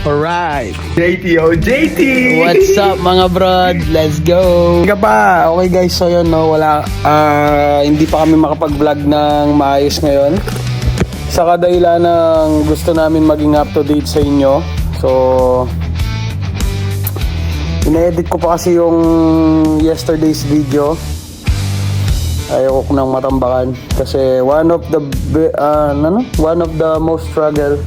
Alright. JT, JT! What's up mga brod? Let's go! Nga pa, okay guys, so yun no, hindi pa kami makapag-vlog ng maayos ngayon. Sa kadahilan ng gusto namin maging up to date sa inyo. So, ina-edit ko pa kasi yung yesterday's video. Ayoko ko nang matambakan kasi one of the most struggle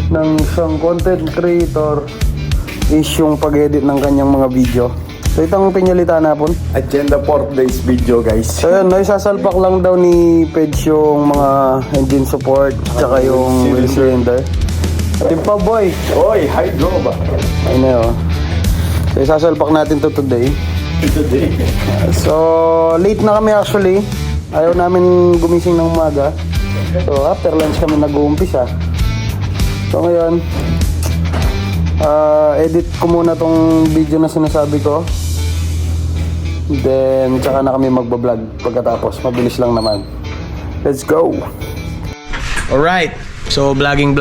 ng isang content creator is yung pag-edit ng kanyang mga video. So itong pinyalita na po. Agenda for today's video, guys. So yun, no, isasalpak lang daw ni Peds yung mga engine support tsaka yung wheel cylinder. At yung pa boy. Oy, hydro ba? Ayun na yun. So isasalpak natin to today. So late na kami actually. Ayaw namin gumising ng umaga. So after lunch kami nag-uumpisa. So ngayon, edit ko muna tong video na sinasabi ko. Then tsaka na kami magbablog pagkatapos. Mabilis lang naman. Let's go! Alright, so vlogging.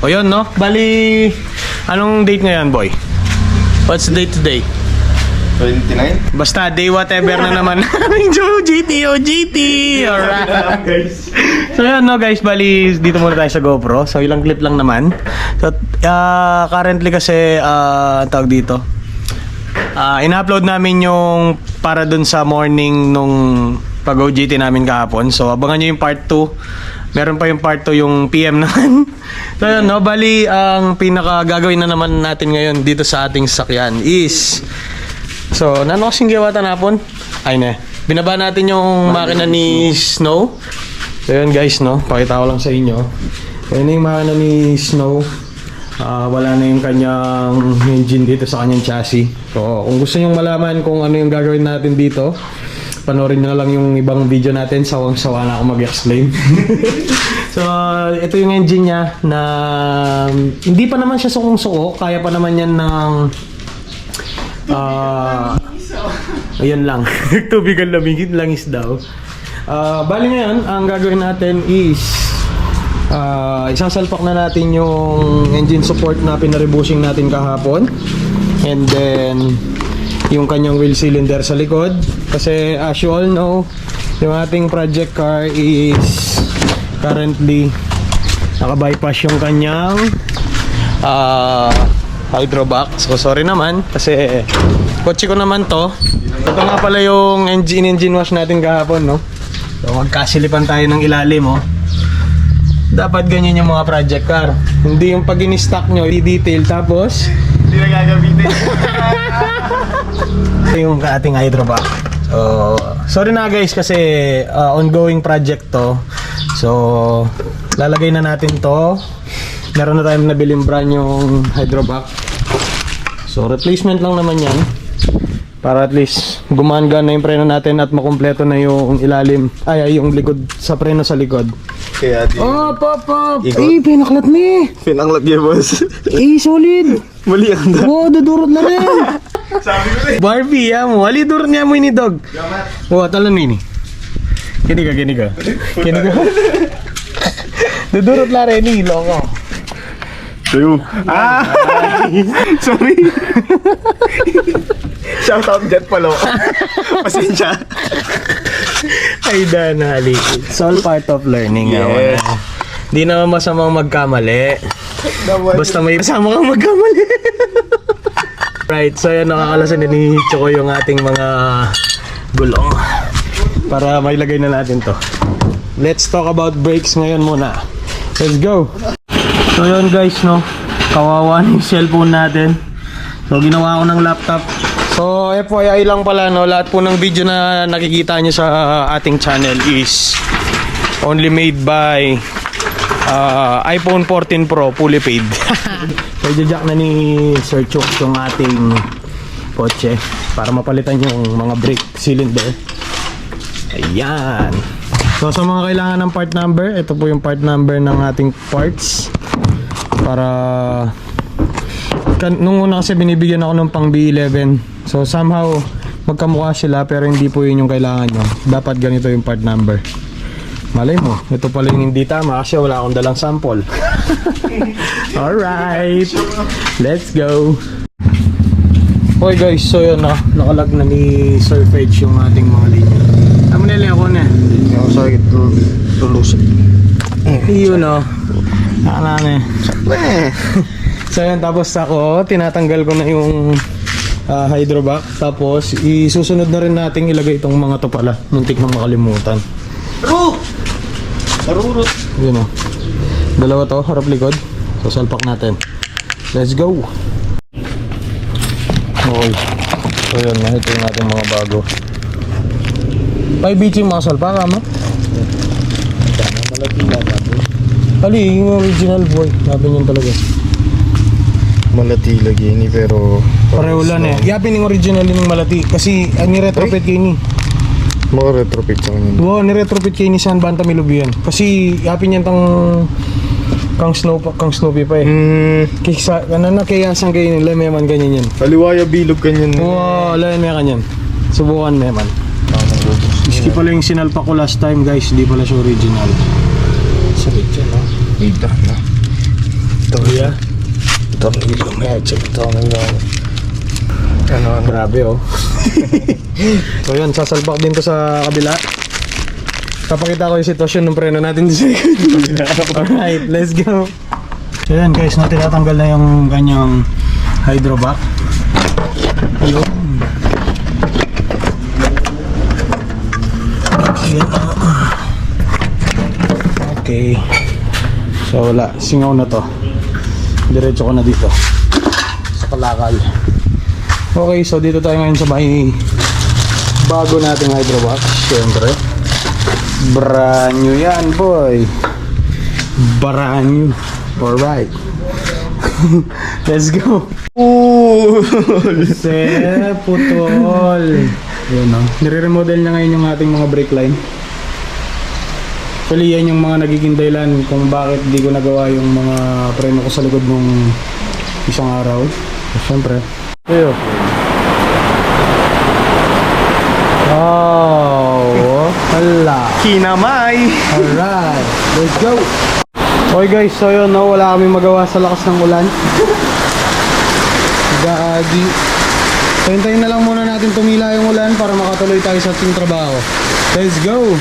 O yun no? Bali, anong date ngayon boy? What's the date today? 29? Basta day whatever na naman. GT. Alright guys. So yun no guys, bali dito muna tayo sa GoPro. So ilang clip lang naman. So currently kasi tawag dito, ina-upload namin yung para dun sa morning nung pag-OJT namin kahapon. So abangan nyo yung part 2. Meron pa yung part 2 yung PM naman. So yun no, bali ang pinaka gagawin na naman natin ngayon dito sa ating sasakyan is, so nano kasing gawa tanapon? Ay ne, binaba natin yung makina ni Snow. So yun guys no, pakita ko lang sa inyo. Ayun yung makina ni Snow. Wala na yung kanyang engine dito sa kanyang chassis. So kung gusto nyo malaman kung ano yung gagawin natin dito, panoorin nyo na lang yung ibang video natin. Sawang-sawa na ako mag-explain. So ito yung engine niya na hindi pa naman siya sukong-suko. Kaya pa naman yan ng ayan lang. Tubig ang lamigit, langis daw. Bali ngayon, ang gagawin natin is isasalpak na natin yung engine support na pinarebushing natin kahapon. And then yung kanyang wheel cylinder sa likod. Kasi as you all know, yung ating project car is currently naka-bypass yung kanyang hydrovac. So sorry naman kasi kotse ko naman to. Ito nga pala yung engine wash natin kahapon no. So magkasilipan tayo ng ilalim oh. Dapat ganyan yung mga project car. Hindi yung pag in-stock nyo, i-detail tapos Hindi na gagamitin. yung ating hydrovac. So sorry na guys kasi ongoing project to. So lalagay na natin to. Meron na tayong nabiling brand yung hydrovac. So replacement lang naman yan. Para at least gumana na yung preno natin at makumpleto na yung ilalim. Ay, yung likod sa preno sa likod. Kaya di... Pop! Pinaklat mo eh! Pinanglat niya, boss. Solid! Mali ang da. Dudurot na rin! Sabi ko eh. Barbie, mo. Ali, durot niya mo ini dog. Talan mo ini. Kini ka. Dudurot na rin eh, loko. Sayo. Sorry. Shout out Jet Palo. Pasensya. Ay, danali. It's all part of learning. Yes. Di naman masamang magkamali. Basta may kasama kang magkamali. Right, so yan, nakakalasan din ni Choco yung ating mga gulong. Para mailagay na natin to. Let's talk about brakes ngayon muna. Let's go! So yun guys, no, kawawa yung cellphone natin. So ginawa ko ng laptop. So FYI lang pala no, lahat po ng video na nakikita nyo sa ating channel is only made by iPhone 14 Pro fully paid. So i-jack na ni Sir Chok yung ating kotse para mapalitan yung mga brake cylinder. Ayan. So sa mga kailangan ng part number, ito po yung part number ng ating parts. Para nung una kasi binibigyan ako ng pang B11. So somehow magkamukha sila pero hindi po yun yung kailangan nyo. Dapat ganito yung part number. Malay mo, ito pala yung hindi tama kasi wala akong dalang sample. Alright, let's go. Okay guys, so yun na, nakalag na ni Sir Fedge yung ating mga linya. Tama nila ako na. Ako sakit tulusot. Yun o. Nakalala So yun, tapos ako, tinatanggal ko na yung hydrovac. Tapos, isusunod na rin natin ilagay itong mga to pala. Muntik na makalimutan. Marurot. Yun o. Dalawa to, harap likod. So, salpak natin. Let's go! Okay. So yun, ito yung ating mga bago. 5 yung mga salpak, ama? Ali, yung original boy. Sabi niyan talaga. Malati lagi ni pero Pareho lang eh. Yapin yung original yung malati. Kasi ni-retrofit kayo ni. mga retrofit sa kanya. Wow, ni-retrofit kayo ni San Banta Milubian. Kasi yapin yan kang Snoopy pa eh. Kisa, kaya sang kayo nila, may man ganyan yan. Kaliwaya bilog kanyan. Wow, alayan may kanyan. Subukan may man. Iski pala yung sinalpa ko last time guys, hindi pala siya original. Sakit yan ha. Ita na. Ito ya. Ito ang ilo. May check ito ang ilo. Ano. Grabe oh. So yun, sasalpak din to sa kabila. Kapakita ko yung sitwasyon ng preno natin sa likod. Alright, let's go. So yun guys, tinatanggal na yung kanyang hydrovac. Yun. Okay. So wala, singaw na to. Diretso ko na dito sa kalakal. Okay, so dito tayo ngayon sa may bago nating hydrovac. Siyempre brand new yan boy. Brand new. Alright. Let's go. Putol. Yun o. Nire-remodel na ngayon yung ating mga brake line. Actually yan yung mga nagiging dahilan kung bakit di ko nagawa yung mga preno ko sa likod nung isang araw. So, siyempre. Ayo. Oh, hala. Kinamay. Alright, let's go. Okay guys, so yun no, wala kami magawa sa lakas ng ulan. Gagi. So hintayin na lang muna natin tumila yung ulan para makatuloy tayo sa ating trabaho. Let's go.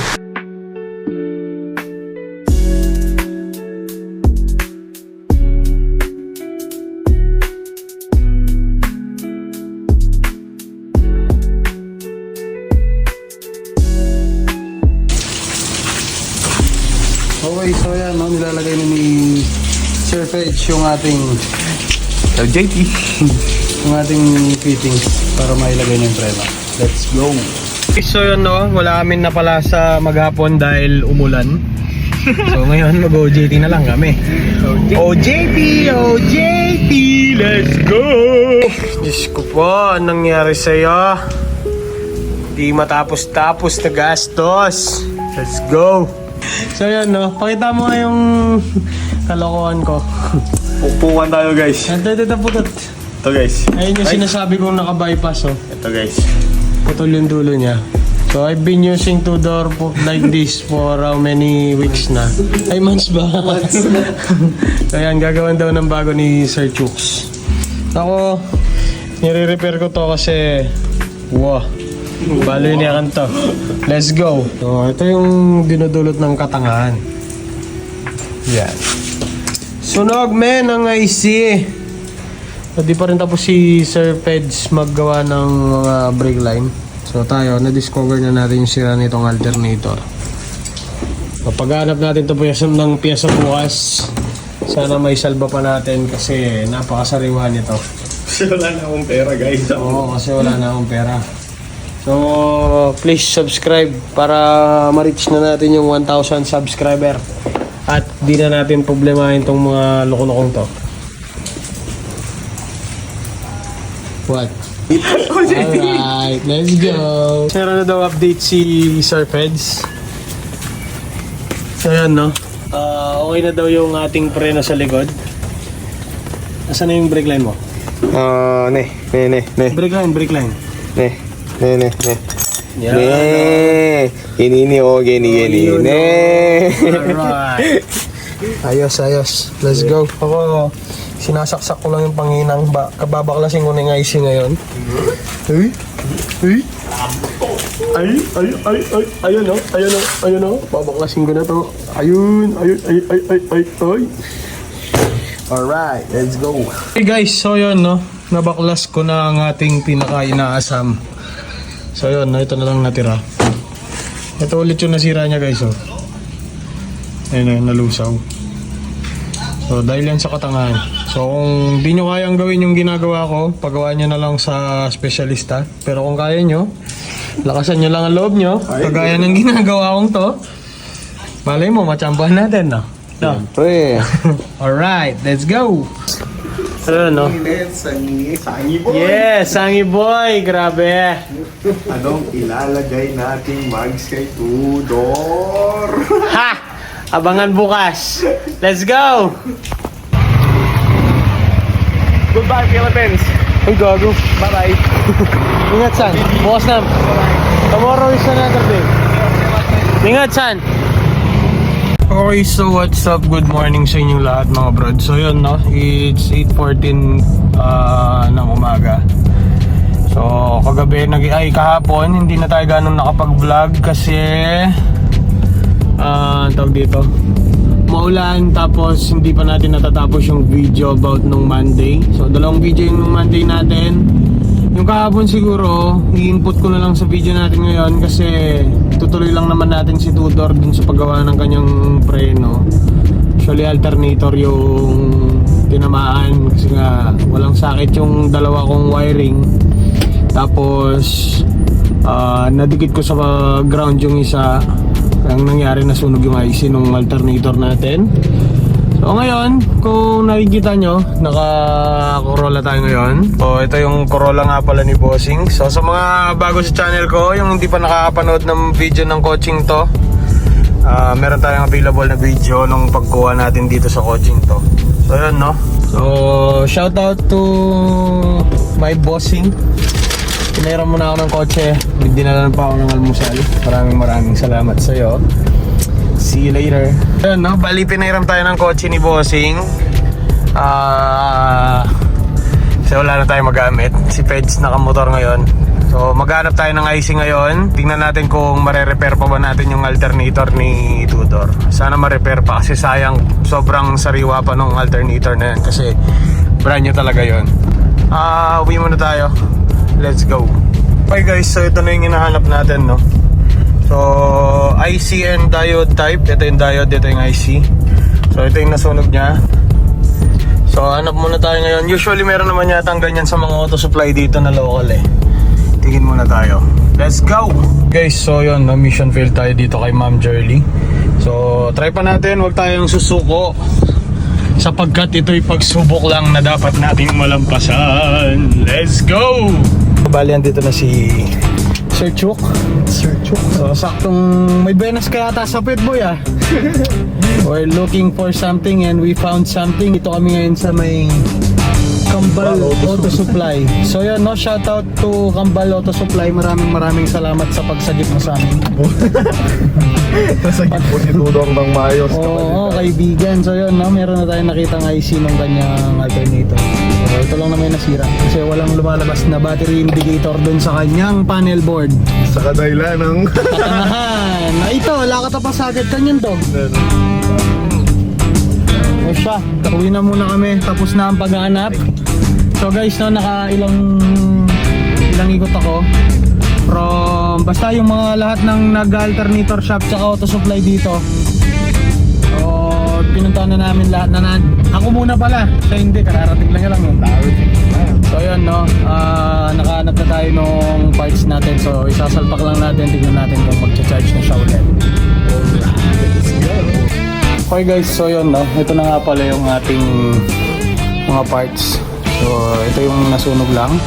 Okay, so yan, no, nilalagay na ni Sir Fedge yung ating JT. yung ating fittings para mailagay na yung preno. Let's go! Okay, so yun no, wala kami na pala sa maghapon dahil umulan. So ngayon mag-OJT na lang kami. OJT! OJT! Let's go! Diyos ko po, anong nangyari sa'yo? Di matapos-tapos na gastos. Let's go! So yan no, pakita mo nga yung kalokohan ko. Pupukan tayo guys. Ito putot. Ito guys. Ayun yung sinasabi kong naka-bypass oh. Ito guys. Putol yung dulo niya. So I've been using two-door like this for how many weeks na? Ay months ba? So yan, gagawin daw ng bago ni Sir Chooks. Ako, nire-repair ko to kasi wow, balo yun yakan to. Let's go. So ito yung dinudulot ng katangahan. Yan. Sunog men ang IC. So, di pa rin tapos si Sir Feds maggawa ng mga brake line. So tayo, na-discover na natin yung sira nitong alternator. So, paghanap natin ito ng piyesa bukas, sana may salba pa natin kasi napakasariwa nito. Kasi wala na akong pera guys. Oo, kasi wala na akong pera. So please subscribe para ma-reach na natin yung 1,000 subscriber. At di na natin problemahin tong mga loko-lokong to. What? Alright, let's go. Meron na daw update si Sir Feds. So yan no. Okay na daw yung ating preno sa likod. Asan na yung brake line mo? Ne. Brake line. Ne. 네. Gini oh, gini. 네. Alright. Ayos. Let's go. Ako, sinasaksak ko lang yung panginang. Kababaklasin ko na yung IC ngayon. Ayun o. Babaklasin ko na to. Ayun. Alright, let's go. Hey guys, so yun no. Nabaklas ko na ang ating pinaka-inaasam. So yun, no, ito na lang natira. Ito ulit yung nasira niya guys, oh. Ayun, nalusaw. So dahil yan sa katangahan. So kung di nyo kayang gawin yung ginagawa ko, pagawa nyo na lang sa specialista. Pero kung kaya nyo, lakasan nyo lang ang loob nyo. Kagaya ng ginagawa kong to. Malay mo, matsambahan natin, no? No. Pre. Alright, let's go! Ano, no? Sangi boy. Yes, Sangi boy! Grabe! Anong ilalagay nating mags kay Tudor? Ha! Abangan bukas! Let's go! Goodbye, Philippines. Uy, gago. Bye-bye. Ingat, San. Bukas na. Tomorrow is another day. Ingat, San. Okay, so what's up? Good morning sa inyong lahat mga brad. So yun, no? It's 8:14 ng umaga. So kagabi, kahapon, hindi na tayo ganun nakapag-vlog kasi tawag dito, maulan, tapos hindi pa natin natatapos yung video about nung Monday. So dalawang video yung nung Monday natin. Yung kahapon siguro, i-input ko na lang sa video natin ngayon kasi tutuloy lang naman natin si Tudor dun sa paggawa ng kanyang preno. Actually alternator yung tinamaan kasi nga walang sakit yung dalawa kong wiring. Tapos nadikit ko sa ground yung isa. Ang nangyari, nasunog yung IC nung alternator natin. So ngayon, kung nakikita nyo, naka-Corolla tayo ngayon. So ito yung Corolla nga pala ni Bossing. So sa mga bago sa channel ko, yung hindi pa nakakapanood ng video ng coaching to, meron tayong available na video nung pagkuha natin dito sa coaching to. So yun, no? So shout out to my Bossing. Pinairam muna ako ng kotse. Dinalan pa ako ng almusal. Maraming salamat sa'yo. See you later. Ayun, no? Bali, pinairam tayo ng kotse ni Bossing. Kasi wala na tayo magamit. Si Peds nakamotor ngayon. So maghanap tayo ng IC ngayon. Tingnan natin kung mare-repair pa ba natin yung alternator ni Tudor. Sana ma-repair pa kasi sayang, sobrang sariwa pa nung alternator na yan. Kasi brand new talaga yun. Uwi muna tayo. Let's go. Okay guys, so ito na yung hinahanap natin, no? So IC and diode type. Ito yung diode, ito yung IC. So ito yung nasunog niya. So hanap muna tayo ngayon. Usually meron naman yata ang ganyan sa mga auto supply dito na local eh. Tingin muna tayo. Let's go! Guys, so yun, no? Mission failed tayo dito kay Ma'am Jerly. So try pa natin, huwag tayong susuko sapagkat ito'y pagsubok lang na dapat nating malampasan. Let's go! Bali, andito na si Sir Chuk. So saktong may benas kaya ata sa pet boy ah. We're looking for something and we found something. Ito kami ngayon sa may Kambal Auto Supply. So yun, no, shout out to Kambal Auto Supply. Maraming salamat sa pagsagip mo sa amin. Nasagip po si Tudor ng maayos. Oo, kaibigan. So yun, no, meron na tayong nakitang IC ng kanyang alternator. So ito lang naman nasira kasi walang lumalabas na battery indicator dun sa kanyang panel board. Sa kadayla ng... Katangahan. Ito, wala ka tapos agad kanyan to. O siya, uwi na muna kami. Tapos na ang paghahanap. So guys, no, ilang ikot ako. From basta yung mga lahat ng nag-alternator shop tsaka auto supply dito. So pinuntahan na namin lahat na ako muna pala. Siya hindi, kararating lang yung tao. So yun, no, nakahanap na tayo nung parts natin. So isasalpak lang natin, tignan natin kung magcha-charge na siya ulit. Okay guys, so yun, no, ito na nga pala yung ating mga parts. So ito yung nasunog lang.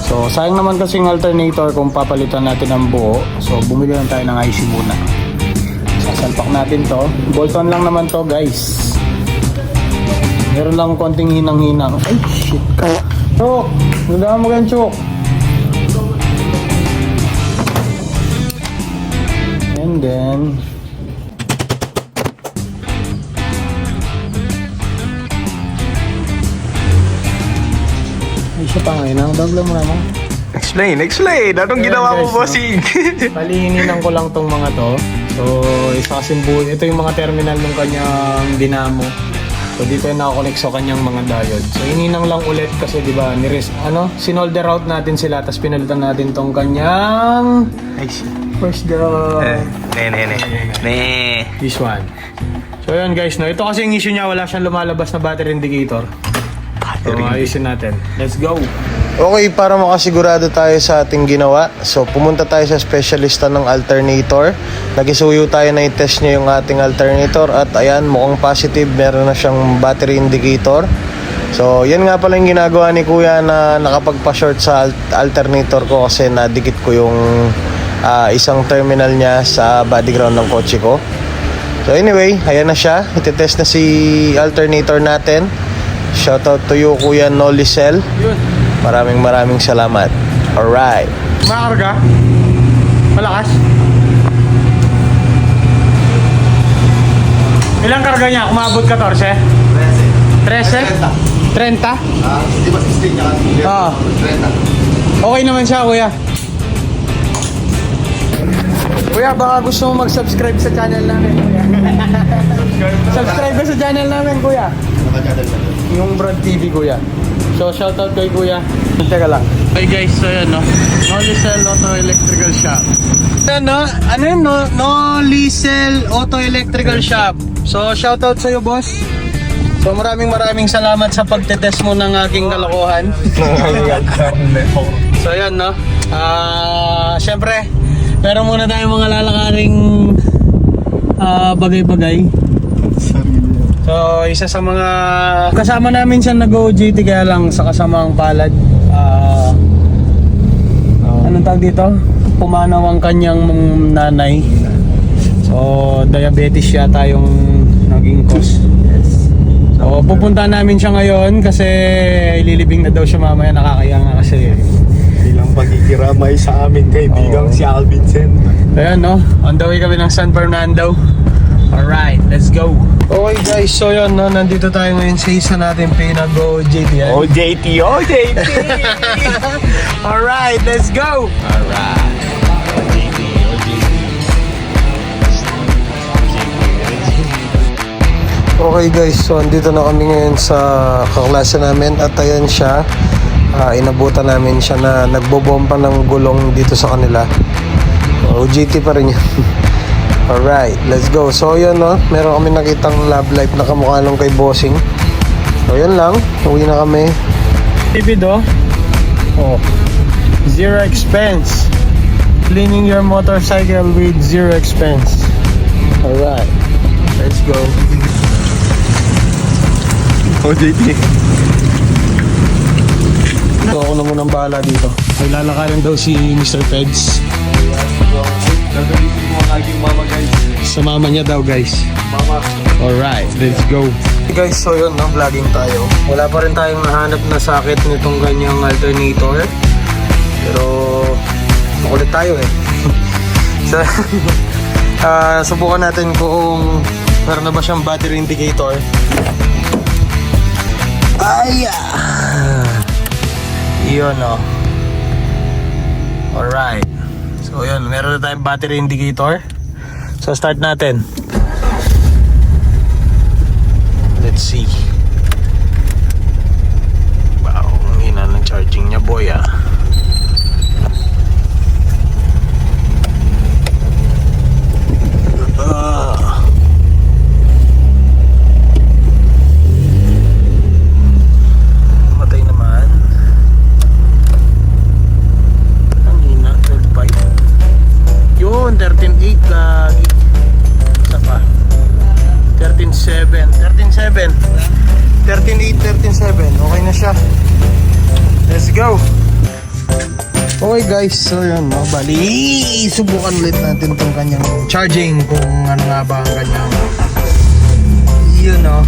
So sayang naman kasi yung alternator kung papalitan natin ng buo. So bumili lang tayo ng IC muna. Sasalpak natin to. Bolt-on lang naman to guys. Meron lang konting hinang-hinang. Ay shit ka. Chok! Nagdaan mo gan, Chok. And then ay siya pa ngayon. Ang dagla mo naman. Explain. Anong Ayan, ginawa mo, guys, no? bossing? Palihininan ko lang tong mga to. So, isa kasing ito yung mga terminal ng kanyang dinamo. So, dito yung nakakonect sa kanyang mga diode. So, hininang lang ulit kasi, di ba, sinolder out natin sila, tapos pinalitan natin tong kanyang first this one. So, yun guys, no? Ito kasi yung issue niya, wala siyang lumalabas na battery indicator. So, ayusin natin. Let's go! Okay, para makasigurado tayo sa ating ginawa, so pumunta tayo sa specialista ng alternator. Nagisuyo tayo na i-test niya yung ating alternator at ayan, mukhang positive, meron na siyang battery indicator. So, yan nga pala yung ginagawa ni Kuya na nakapagpa-short sa alternator ko kasi nadikit ko yung isang terminal niya sa body ground ng kotse ko. So anyway, ayan na siya. Iti-test na si alternator natin. Shoutout to you, Kuya Nolicel. Yun. Maraming salamat. Alright. Makarga? Malakas? Ilang karga niya? Kumabot 14? 13? 30? Di ba 16 niya kasi? Oo. 30. Okay naman siya, Kuya. Kuya, baka gusto mo mag-subscribe sa channel namin, Kuya. Subscribe ka sa channel namin, Kuya. Yung Brad TV, Kuya. So, shoutout kay Kuya. Teka lang. Okay guys, so yan, no? Nolicel Auto Electrical Shop. Yan, no? Ano yun, no? Nolicel Auto Electrical Shop. So, shoutout sa'yo, boss. So, maraming salamat sa pagtetest mo ng aking kalokohan. So, yan, no? Siyempre, meron muna tayong mga lalakaring bagay-bagay. So, isa sa mga kasama namin siya nag-OJT kaya lang sa kasamang palad. Anong tawag dito? Pumanaw ang kanyang nanay. So, diabetes yata yung naging cause. So, pupunta namin siya ngayon kasi ililibing na daw siya mamaya. Nakakaya nga kasi. Bilang pagkikiramay sa aming kaibigang si Alvin Sen. Ayan, no? On the way kami ng San Fernando. Alright, let's go. Okay guys, so yun, no? Nandito tayo ngayon sa isa natin pinag-OJT. OJT. Alright, let's go. Alright. Okay guys, so andito na kami ngayon sa kaklase namin at ayan siya. Inabutan namin siya na nagbobomba ng gulong dito sa kanila. OJT pa rin yun. Alright, let's go. So yun, no? Meron kami nakitang love life na kamukha nung kay Bossing. So yun lang, uwi na kami. Libido. Oh. Zero expense. Cleaning your motorcycle with zero expense. Alright, let's go. OJT. So ako na munang bahala dito. May lalakarin daw si Mr. Peds. Gagalitin mo ang aking mama, guys. Sa mama niya daw, guys. Mama. Alright, let's go. Hey guys, so yun, no? Vlogging tayo. Wala pa rin tayong nahanap na sakit nitong ganyang alternator. Pero makulit tayo eh. So, subukan natin kung meron na ba siyang battery indicator. Ay! Yun, no? Alright. So yun, meron na tayong battery indicator. So start natin. Let's see. Wow, ang hina ng charging niya, boy, ah. Matay naman. Ang hina, 12.5. Yun, 13.8 lagi. Isa pa. 13.7. 13.7. 13.8, 13.7. Okay na siya. Let's go. Okay guys, so yun, no? Bali, subukan ulit natin itong kanyang charging kung ano nga ba ang kanyang yun, no?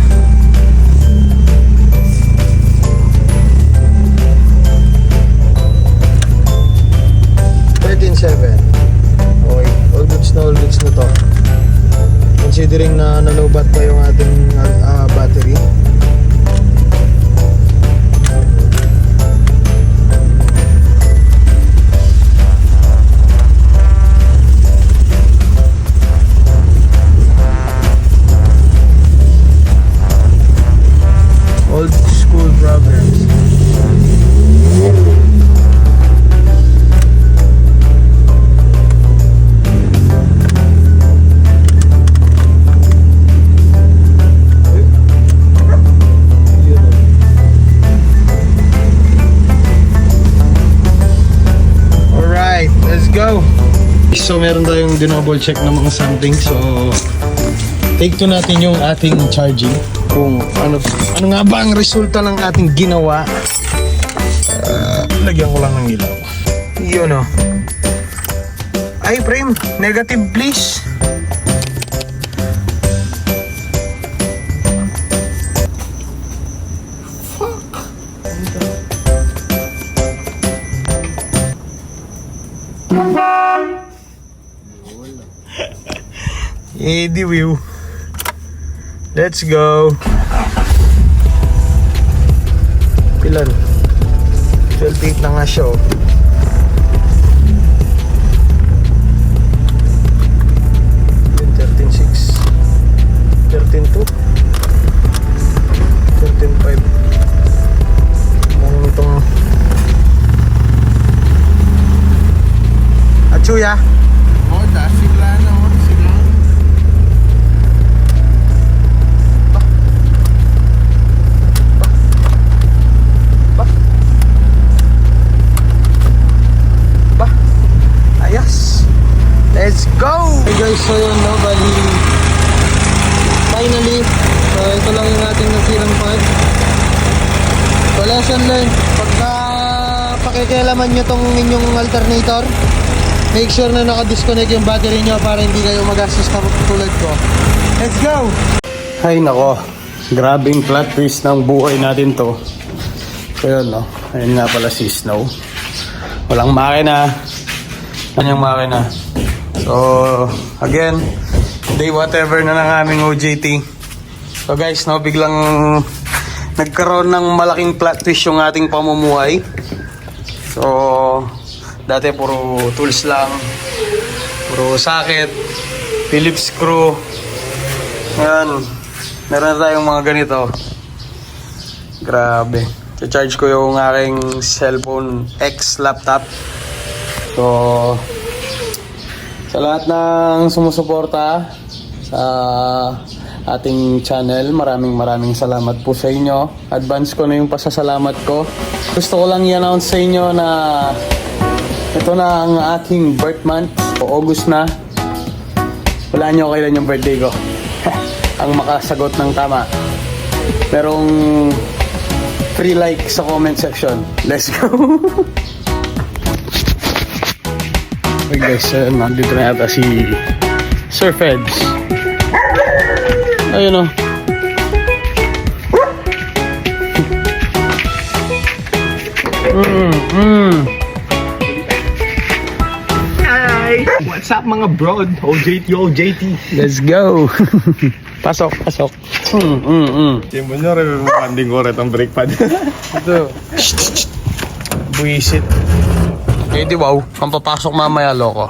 Okay, all good na all goods na to. Considering na nalobat pa yung ating battery. Old school programs. Alright, let's go. So meron tayong dinouble check ng mga something. So take to natin yung ating charging. Kung ano nga ba ang resulta ng ating ginawa. Lagyan ko lang ng ilaw. Yun o. Ay, frame. Negative, please. Eddie view. Let's go. Pilan? 12.8 na nga siya oh. Yun, 13.6 13.2 13.5 Mukhang itong Atsuya. Oh, sigla na oh. Sigla. Let's go! Hey guys, so yun no, bali finally, so ito lang yung ating nasirang part. So lesson learned, pagka pakikialaman nyo tong inyong alternator, make sure na naka-disconnect yung battery nyo para hindi kayo magastos tulad ko. Let's go! Hay nako, grabing plot twist ng buhay natin to. So yun no, ayun nga pala si Snow. Walang makina. Kanyang makina. So, again, day whatever na ng aming OJT. So guys, no, biglang nagkaroon ng malaking plot twist yung ating pamumuhay. So, dati puro tools lang, puro socket, Phillips screw. Ngayon, meron na tayong mga ganito. Grabe. I-charge ko yung aking cellphone X laptop. So, sa lahat ng sumusuporta sa ating channel, maraming salamat po sa inyo. Advance ko na yung pasasalamat ko. Gusto ko lang i-announce sa inyo na ito na ang aking birth month, o August na. Wala nyo kailan yung birthday ko. Ang makasagot ng tama, merong free like sa comment section. Let's go! Okay guys, nandito na yata si Sir Feds. Ayun o. Hi! What's up mga bro? OJT. Let's go! Pasok. Siyempre nyo rin manding ko rin ang brake pad. Ito. Buisit. Eh di wow, ang papasok mamaya loko.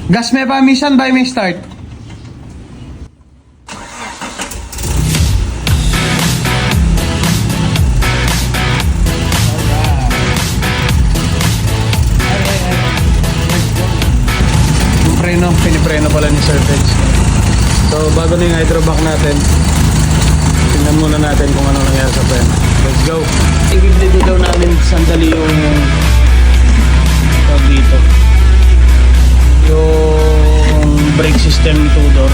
Gas may pa mission by may start. Yung preno, pinipreno pala ni Sir Feds. So bago na yung hydrovac natin, tingnan muna natin kung ano nangyari sa preno. Let's go. I-review daw namin sandali yung dito. Yung brake system ni Tudor.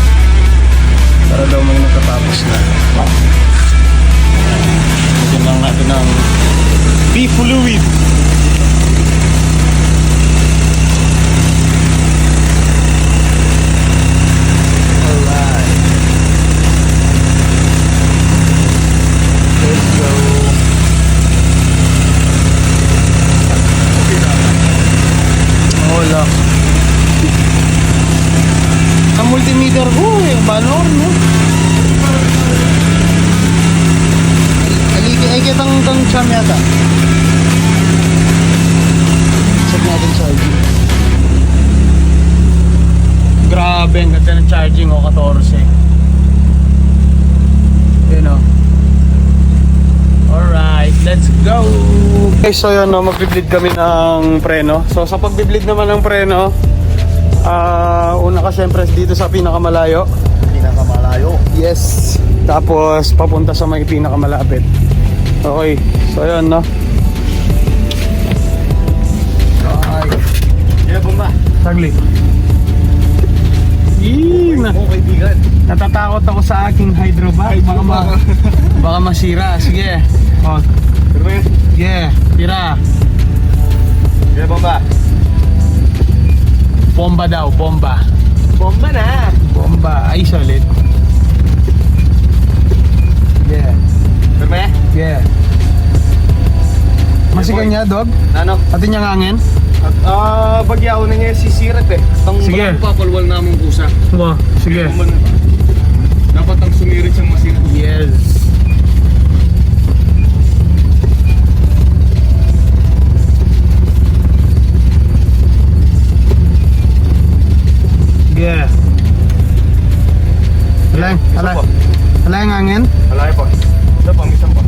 Para daw may nakatapos na. Lagyan lang natin ng B-fluid. multimeter ko eh. Paano no? Ay kitang siyam yata. Check natin charging. Grabe, ang ganda ng charging o 14. Yun o. Alright, let's go! Okay, so yun no, magbibleed kami ng preno. So sa pagbibleed naman ng preno, una ka syempre dito sa pinakamalayo. Pinakamalayo. Yes. Tapos papunta sa may pinakamalapit. Okay, so yun no. Okay. Yeah, bomba. Saglit. Oo, kaibigan. Natatakot ako sa aking hydrovac. Baka masira. Sige. Oh. Pero Sige. Tira. yeah, bomba. Bomba daw. Bomba. Bomba na. Bomba. Ay, solid. Yeah. Pero Yeah. Masigan niya, dog? ano? Atin niyang angin? Bagyaw na niya sisirat eh. Sige. Papalwal namong pusa. Wow. Sige. Dapat ang sumirit siyang masirat. Yes. Yeah. Wala yung angin? Malaki po. Isa pa, minsan pa.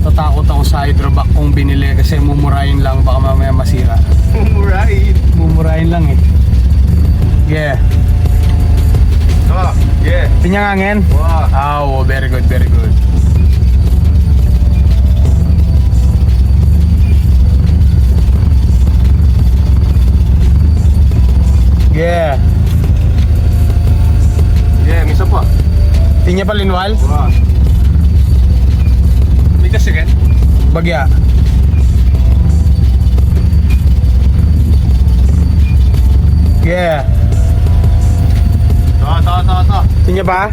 Tatakot ako sa hydrovac kung binili kasi mumurahin lang, baka mamaya masira. Right. Mumurahin lang eh. Yeah. Oh, yeah. Tinyang angin? Wow. Oh, very good, very good. Yeah. Yeah, minsan pa. Tinya pa linwal? Wow. May kasi rin? Bagya. Yeah. To. Tinya ba?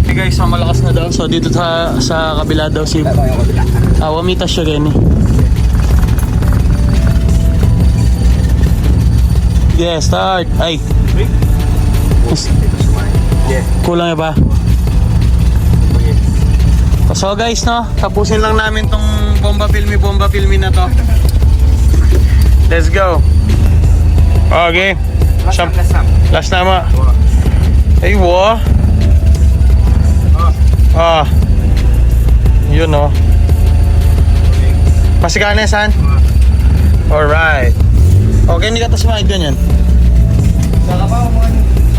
Hey guys, so malakas na daw. So dito sa kabila daw si wamitas siya rin eh. Yeah, start. Ay. Yeah. Kulang ba? So guys, no, tapusin lang namin tong bomba filmi na to. Let's go. Okay. Last nama. Ay, wo. Yun, no. Masigana san? Alright. Okay, hindi ka tas mahid ganyan.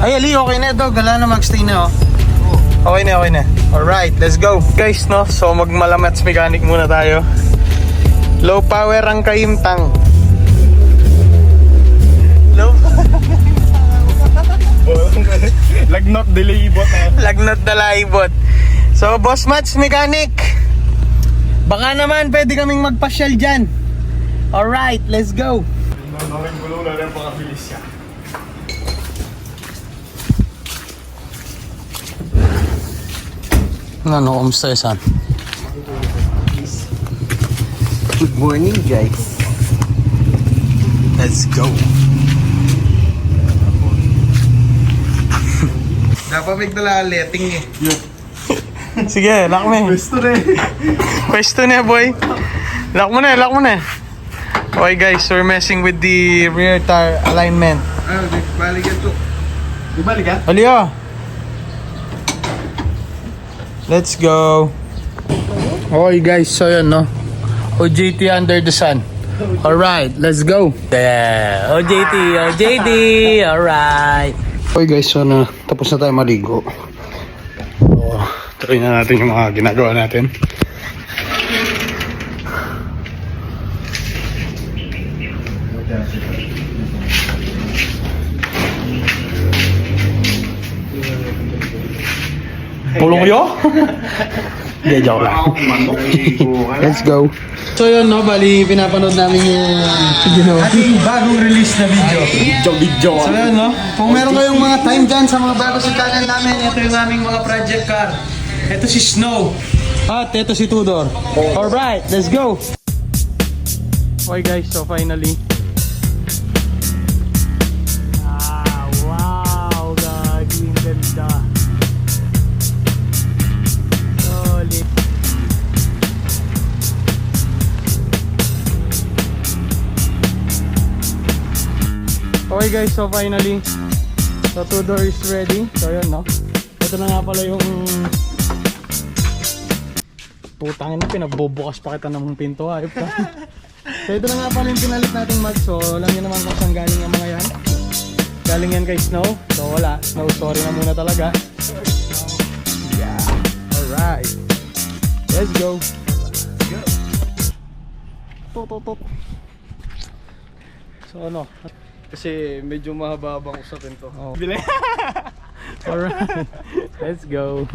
Ay, Ali, okay na ito. Gala na mag-stay na, oh. Okay na. Alright, let's go. Guys, no, so magmalamats mechanic muna tayo. Low power ang kaimtang. Low Lagnot delay bot eh. Lagnat na laibot. So, Boss Mats Mechanic, baka naman pwede kaming magpasyal dyan. Alright, let's go. Gulong na rin pakabilis siya. Ano, kumusta san? Good morning, guys. Let's go. Dapat magdala letting eh. Sige, lock mo eh. Pwesto na boy. Lock mo na. Okay guys, we're messing with the rear tire alignment. Balikan to. Ibalik ka? Halio. Let's go. Okay guys, so yun no. OJT under the sun. Alright, let's go. Yeah, OJT. Alright. Okay guys, so na tapos na tayo maligo. So, try na natin yung mga ginagawa natin. Pulong yo? Hindi, joke lang. Let's go. So yun no, bali pinapanood namin yung ating bagong release na video. Video. So yun no, kung meron kayong mga time dyan sa mga bago sa channel namin, ito yung aming mga project car. Ito si Snow. At ito si Tudor. Alright, let's go. Okay guys, so finally, Okay guys, so finally, so 2 doors ready. So yun, no? Ito na nga pala yung putangin na, pinagbubukas pa kita ng pinto, ayop ka. So ito na nga pala yung pinalit nating mag. So alam niyo naman kung saan galing yung mga yan. Galing yan kay Snow. So wala, Snow sorry na muna talaga. Yeah, alright. Let's go. Tot. So ano? Kasi medyo mahaba-habang usapin to. Oh. Alright. Let's go.